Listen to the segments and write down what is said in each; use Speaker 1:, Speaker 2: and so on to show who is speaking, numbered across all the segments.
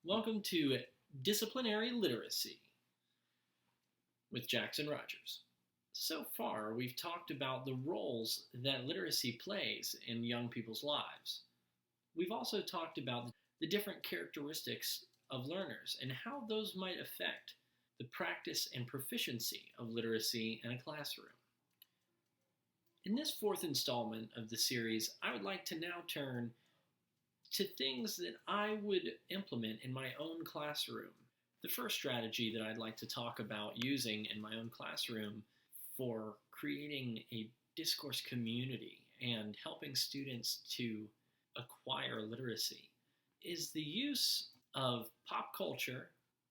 Speaker 1: Welcome to Disciplinary Literacy with Jackson Rogers. So far, we've talked about the roles that literacy plays in young people's lives. We've also talked about the different characteristics of learners and how those might affect the practice and proficiency of literacy in a classroom. In this fourth installment of the series, I would like to now turn to things that I would implement in my own classroom. The first strategy that I'd like to talk about using in my own classroom for creating a discourse community and helping students to acquire literacy is the use of pop culture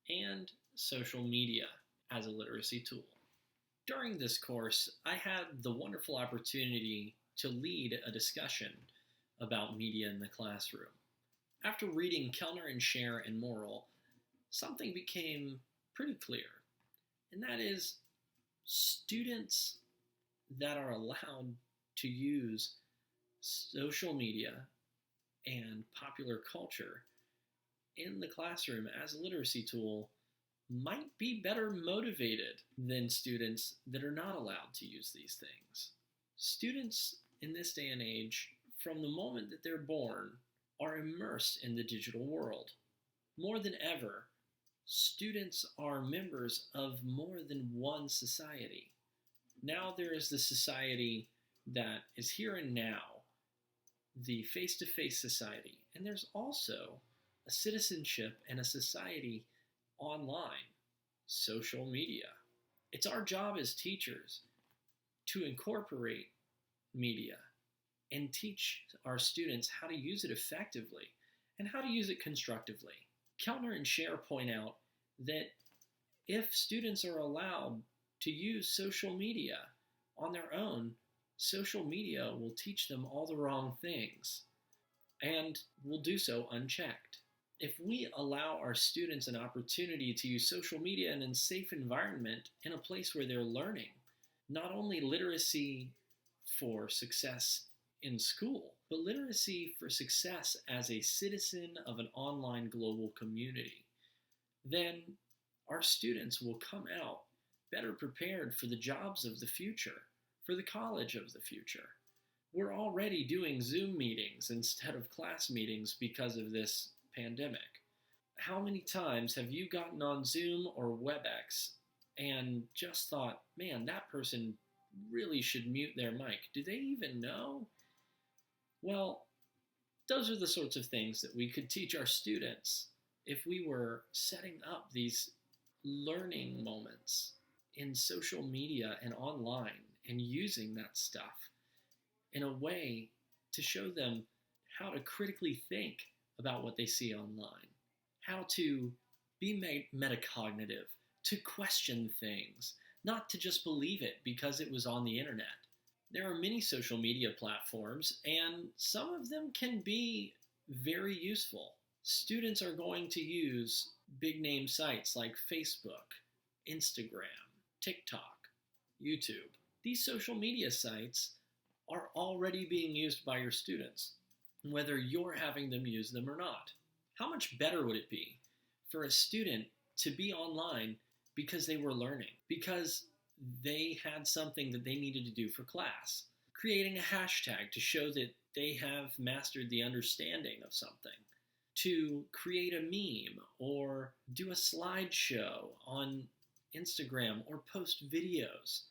Speaker 1: and social media as a literacy tool. During this course, I had the wonderful opportunity to lead a discussion about media in the classroom. After reading Kellner and Scher and Morrell, something became pretty clear, and that is students that are allowed to use social media and popular culture in the classroom as a literacy tool might be better motivated than students that are not allowed to use these things. Students in this day and age, from the moment that they're born, are immersed in the digital world. More than ever, students are members of more than one society. Now there is the society that is here and now, the face-to-face society, and there's also a citizenship and a society online, social media. It's our job as teachers to incorporate media and teach our students how to use it effectively and how to use it constructively. Kellner and Scher point out that if students are allowed to use social media on their own, social media will teach them all the wrong things and will do so unchecked. If we allow our students an opportunity to use social media in a safe environment, in a place where they're learning, not only literacy for success in school, but literacy for success as a citizen of an online global community, then our students will come out better prepared for the jobs of the future, for the college of the future. We're already doing Zoom meetings instead of class meetings because of this pandemic. How many times have you gotten on Zoom or WebEx and just thought, man, that person really should mute their mic? Do they even know? Well, those are the sorts of things that we could teach our students if we were setting up these learning moments in social media and online and using that stuff in a way to show them how to critically think about what they see online, how to be metacognitive, to question things, not to just believe it because it was on the internet. There are many social media platforms, and some of them can be very useful. Students are going to use big name sites like Facebook, Instagram, TikTok, YouTube. These social media sites are already being used by your students, whether you're having them use them or not. How much better would it be for a student to be online because they were learning, because they had something that they needed to do for class, creating a hashtag to show that they have mastered the understanding of something, to create a meme or do a slideshow on Instagram or post videos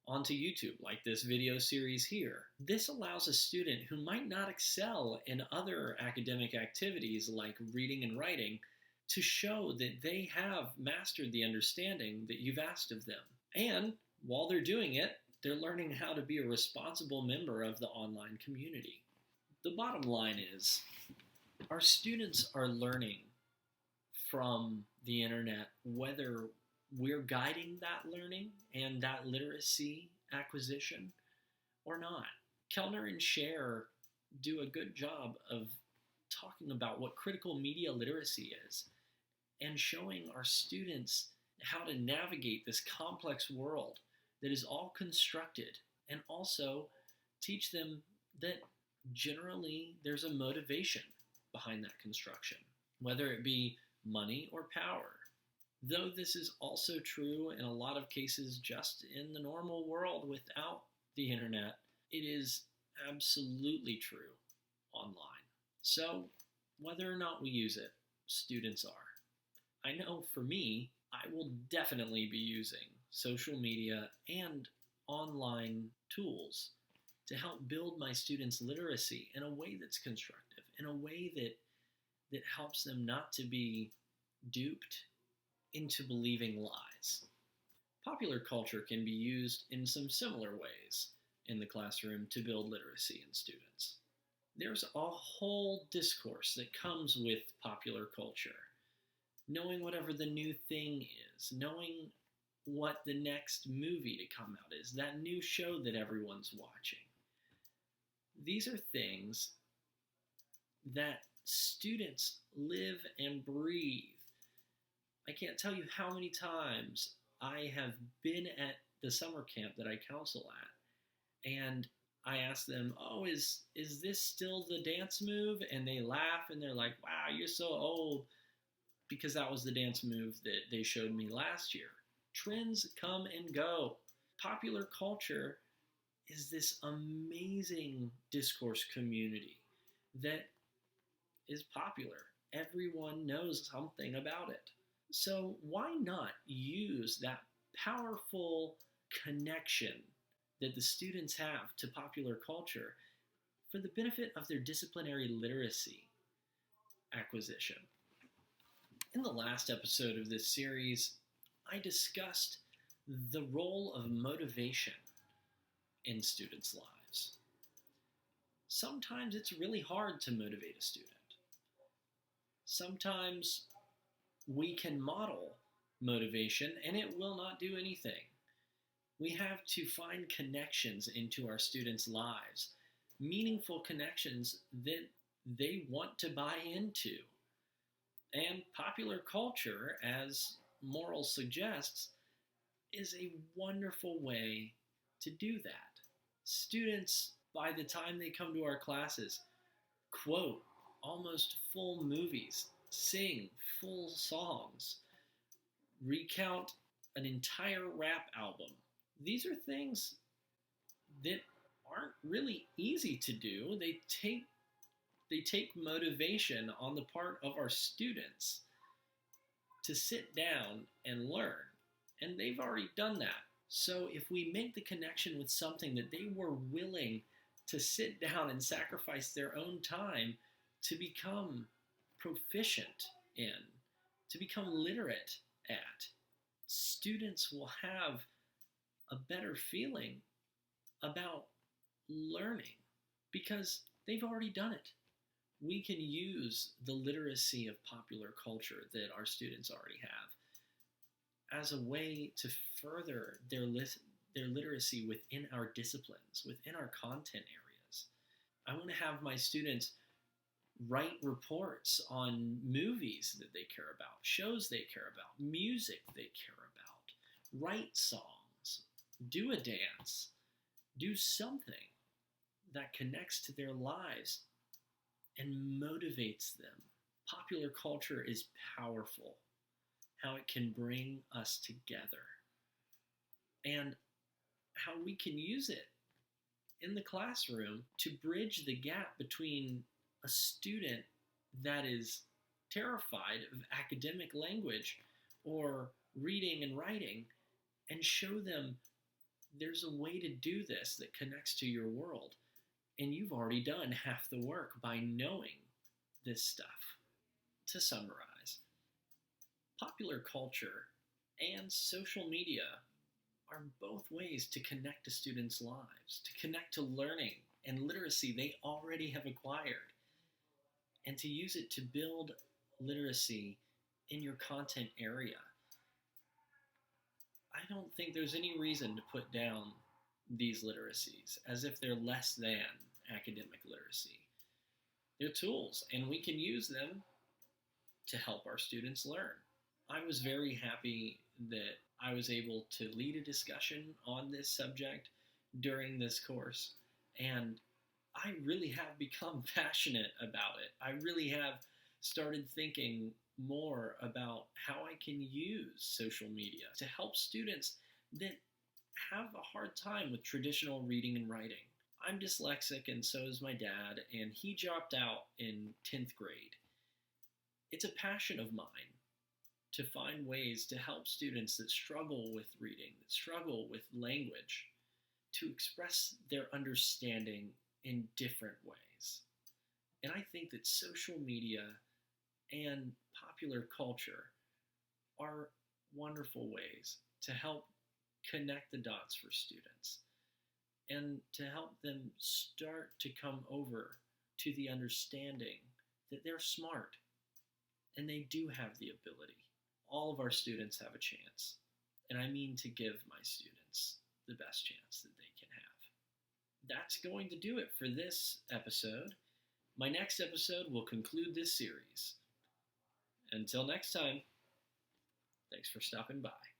Speaker 1: onto YouTube like this video series here. This allows a student who might not excel in other academic activities like reading and writing to show that they have mastered the understanding that you've asked of them. And while they're doing it, they're learning how to be a responsible member of the online community. The bottom line is, our students are learning from the internet, whether we're guiding that learning and that literacy acquisition or not. Kellner and Scher do a good job of talking about what critical media literacy is and showing our students how to navigate this complex world that is all constructed, and also teach them that generally there's a motivation behind that construction, whether it be money, or power. Though this is also true in a lot of cases just in the normal world without the internet, it is absolutely true online. So, whether or not we use it, students are. I know for me, I will definitely be using social media and online tools to help build my students' literacy in a way that's constructive, in a way that helps them not to be duped into believing lies. Popular culture can be used in some similar ways in the classroom to build literacy in students. There's a whole discourse that comes with popular culture. Knowing whatever the new thing is, knowing what the next movie to come out is, that new show that everyone's watching. These are things that students live and breathe. I can't tell you how many times I have been at the summer camp that I counsel at, and I ask them, "Oh, is this still the dance move?" And they laugh and they're like, "Wow, you're so old," because that was the dance move that they showed me last year. Trends come and go. Popular culture is this amazing discourse community that is popular. Everyone knows something about it. So why not use that powerful connection that the students have to popular culture for the benefit of their disciplinary literacy acquisition? In the last episode of this series, I discussed the role of motivation in students' lives. Sometimes it's really hard to motivate a student. Sometimes we can model motivation and it will not do anything. We have to find connections into our students' lives, meaningful connections that they want to buy into. And popular culture, as Morrell suggests, is a wonderful way to do that. Students, by the time they come to our classes, quote almost full movies, sing full songs, recount an entire rap album. These are things that aren't really easy to do. They take motivation on the part of our students to sit down and learn. And they've already done that. So if we make the connection with something that they were willing to sit down and sacrifice their own time to become proficient in, to become literate at, students will have a better feeling about learning because they've already done it. We can use the literacy of popular culture that our students already have as a way to further their literacy within our disciplines, within our content areas. I want to have my students write reports on movies that they care about, shows they care about, music they care about, write songs, do a dance, do something that connects to their lives and motivates them. Popular culture is powerful, how it can bring us together, and how we can use it in the classroom to bridge the gap between a student that is terrified of academic language or reading and writing and show them there's a way to do this that connects to your world. And you've already done half the work by knowing this stuff. To summarize, popular culture and social media are both ways to connect to students' lives, to connect to learning and literacy they already have acquired, and to use it to build literacy in your content area. I don't think there's any reason to put down these literacies as if they're less than academic literacy. They're tools, and we can use them to help our students learn. I was very happy that I was able to lead a discussion on this subject during this course, and I really have become passionate about it. I really have started thinking more about how I can use social media to help students that have a hard time with traditional reading and writing. I'm dyslexic, and so is my dad, and he dropped out in 10th grade. It's a passion of mine to find ways to help students that struggle with reading, that struggle with language, to express their understanding in different ways. And I think that social media and popular culture are wonderful ways to help connect the dots for students and to help them start to come over to the understanding that they're smart and they do have the ability. All of our students have a chance, and I mean to give my students the best chance that they can have. That's going to do it for this episode. My next episode will conclude this series. Until next time, thanks for stopping by.